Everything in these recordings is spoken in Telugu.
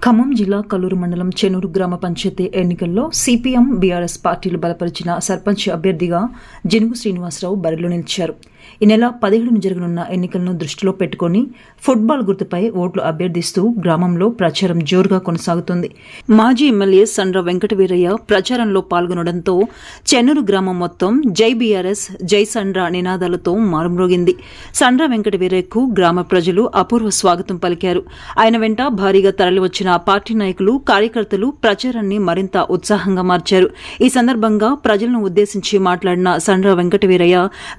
ఖమ్మం జిల్లా కల్లూరు మండలం చెన్నూరు గ్రామ పంచాయతీ ఎన్నికల్లో సిపిఎం బీఆర్ఎస్ పార్టీలు బలపరిచిన సర్పంచ్ అభ్యర్థిగా జనుగు శ్రీనివాసరావు బరిలో నిలిచారు. ఈ నెల 17న జరగనున్న ఎన్నికలను దృష్టిలో పెట్టుకుని ఫుట్బాల్ గుర్తుపై ఓట్లు అభ్యర్థిస్తూ గ్రామంలో ప్రచారం జోరుగా కొనసాగుతుంది. మాజీ ఎమ్మెల్యే సండ్ర వెంకటవీరయ్య ప్రచారంలో పాల్గొనడంతో చెన్నూరు గ్రామం మొత్తం జై బీఆర్ఎస్ జై సండ్ర నినాదాలతో మారుమ్రోగింది. సండ్ర వెంకటవీరయ్యకు గ్రామ ప్రజలు అపూర్వ స్వాగతం పలికారు. ఆయన వెంట భారీగా తరలివచ్చిన పార్టీ నాయకులు కార్యకర్తలు ప్రచారాన్ని మరింత ఉత్సాహంగా మార్చారు. ఈ సందర్భంగా ప్రజలను ఉద్దేశించి మాట్లాడిన సండ్ర వెంకటవీరయ్య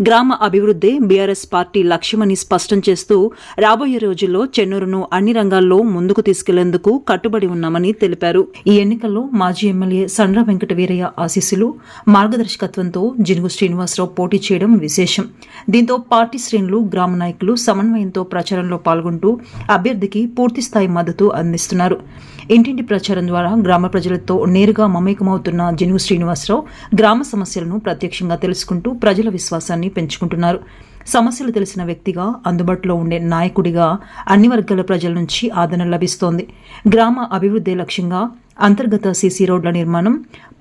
గ్రామ అభివృద్ధి బీఆర్ఎస్ పార్టీ లక్ష్యమని స్పష్టం చేస్తూ రాబోయే రోజుల్లో చెన్నూరును అన్ని రంగాల్లో ముందుకు తీసుకెళ్లేందుకు కట్టుబడి ఉన్నామని తెలిపారు. ఈ ఎన్నికల్లో మాజీ ఎమ్మెల్యే సండ్ర వెంకటవీరయ్య ఆశీస్సులు మార్గదర్శకత్వంతో జనుగు శ్రీనివాసరావు పోటీ చేయడం విశేషం. దీంతో పార్టీ శ్రేణులు గ్రామ నాయకులు సమన్వయంతో ప్రచారంలో పాల్గొంటూ అభ్యర్థికి పూర్తిస్థాయి మద్దతు అందిస్తున్నారు. ఇంటింటి ప్రచారం ద్వారా గ్రామ ప్రజలతో నేరుగా మమేకమవుతున్న జనుగు శ్రీనివాసరావు గ్రామ సమస్యలను ప్రత్యక్షంగా తెలుసుకుంటూ ప్రజల విశ్వాసాన్ని పెంచుకుంటున్నారు. సమస్యలు తెలిసిన వ్యక్తిగా, అందుబాటులో ఉండే నాయకుడిగా అన్ని వర్గాల ప్రజల నుంచి ఆదరణ లభిస్తోంది. గ్రామ అభివృద్ధి లక్ష్యంగా అంతర్గత సీసీ రోడ్ల నిర్మాణం,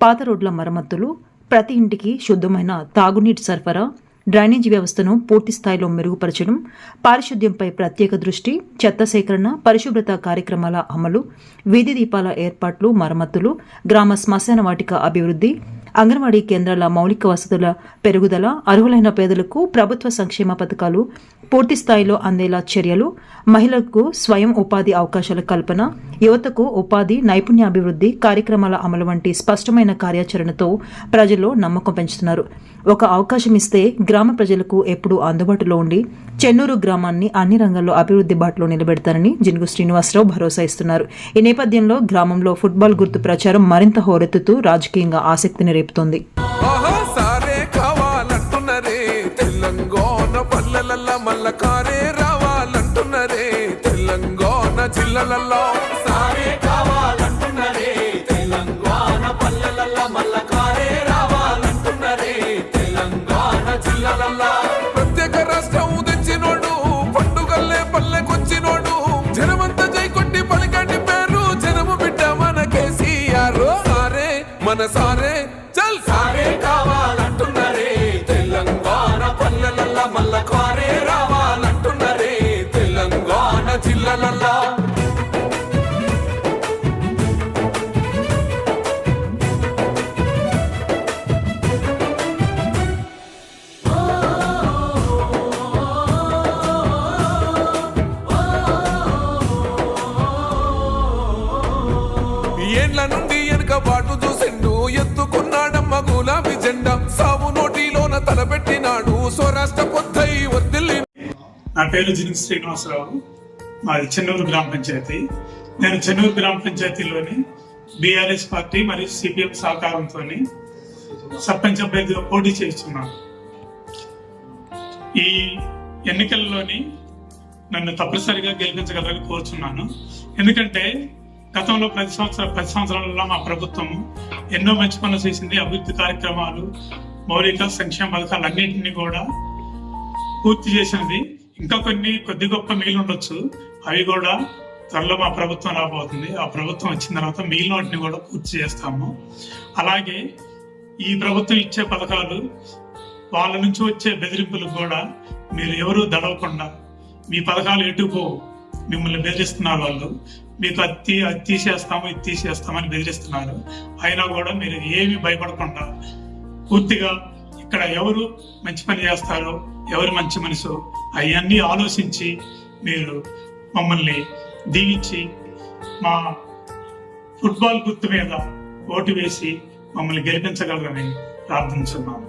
పాత రోడ్ల మరమ్మతులు, ప్రతి ఇంటికి శుద్ధమైన తాగునీటి సరఫరా, డ్రైనేజీ వ్యవస్థను పూర్తి స్థాయిలో మెరుగుపరచడం, పారిశుద్ధ్యంపై ప్రత్యేక దృష్టి, చెత్త సేకరణ, పరిశుభ్రత కార్యక్రమాల అమలు, వీధి దీపాల ఏర్పాట్లు, మరమ్మతులు, గ్రామ శ్మశాన వాటిక అభివృద్ధి, అంగన్వాడీ కేంద్రాల మౌలిక వసతుల పెరుగుదల, అర్హులైన పేదలకు ప్రభుత్వ సంక్షేమ పథకాలు పూర్తి స్థాయిలో అందేలా చర్యలు, మహిళలకు స్వయం ఉపాధి అవకాశాల కల్పన, యువతకు ఉపాధి నైపుణ్యాభివృద్ధి కార్యక్రమాల అమలు వంటి స్పష్టమైన కార్యాచరణతో ప్రజల్లో నమ్మకం పెంచుతున్నారు. ఒక అవకాశం ఇస్తే గ్రామ ప్రజలకు ఎప్పుడూ అందుబాటులో ఉండి చెన్నూరు గ్రామాన్ని అన్ని రంగాల్లో అభివృద్ధి బాటలో నిలబెడతారని జనుగు శ్రీనివాసరావు భరోసా ఇస్తున్నారు. ఈ నేపథ్యంలో గ్రామంలో ఫుట్బాల్ గుర్తు ప్రచారం మరింత హోరెత్తుతూ రాజకీయంగా ఆసక్తిని రేపుతోంది. మల్లకారే రావాలంటున్నరే తెలంగాణ జిల్లాలలో సారే కావాలంటున్నరే తెలంగాణ పల్లెలలో మల్లకారే రావాలంటున్నరే తెలంగాణ జిల్లాలలో ప్రత్యేక రాష్ట్రం తెచ్చినోడు పండుగల్లే పల్లెకొచ్చినోడు జనమంతా జై కొట్టి పలికండి పేరు జనము బిడ్డ మన కేసీఆర్ సారే మన సారే చల్ సారే కావాలంటున్నరే తెలంగాణ పల్లెలలో మల్లకారే రావాలంటున్నరే తెలంగాణ జిల్లాలలో ఏండ్ల నుండి వెనుక బాటు చూసిండు ఎత్తుకున్నాడమ్మ గులాబీ జెండా సాగు నోటిలోన తలపెట్టినాడు స్వరాష్ట్ర పొద్దై వర్దిల్లి. నా పేరు జనుగు శ్రీనివాసరావు, మాది చెన్నూరు గ్రామ పంచాయతీ. నేను చెన్నూరు గ్రామ పంచాయతీలోని బీఆర్ఎస్ పార్టీ మరియు సిపిఎం సహకారంతో సర్పంచ్ అభ్యర్థిగా పోటీ చేస్తున్నాను. ఈ ఎన్నికల్లోని నన్ను తప్పనిసరిగా గెలిపించగలని కోరుచున్నాను. ఎందుకంటే గతంలో 10 సంవత్సరాలలో మా ప్రభుత్వం ఎన్నో మంచి పనులు చేసింది. అభివృద్ధి కార్యక్రమాలు, మౌలిక సంక్షేమ పథకాలు అన్నింటినీ కూడా పూర్తి చేసినది. ఇంకా కొద్ది గొప్ప మిగిలి ఉండొచ్చు, అవి కూడా త్వరలో మా ప్రభుత్వం రాబోతుంది. ఆ ప్రభుత్వం వచ్చిన తర్వాత మిగిలిన వాటిని కూడా పూర్తి చేస్తాము. అలాగే ఈ ప్రభుత్వం ఇచ్చే పథకాలు, వాళ్ళ నుంచి వచ్చే బెదిరింపులకు కూడా మీరు ఎవరూ దడవకుండా, మీ పథకాలు ఎటుపోవు, మిమ్మల్ని బెదిరిస్తున్నారు వాళ్ళు, మీకు అది తీసేస్తాము ఇది తీసేస్తామని బెదిరిస్తున్నారు. అయినా కూడా మీరు ఏమీ భయపడకుండా పూర్తిగా ఇక్కడ ఎవరు మంచి పని చేస్తారో, ఎవరు మంచి మనసు అవన్నీ ఆలోచించి మీరు మమ్మల్ని దీవించి మా ఫుట్బాల్ గుర్తు మీద ఓటు వేసి మమ్మల్ని గెలిపించగలరని ప్రార్థించున్నాము.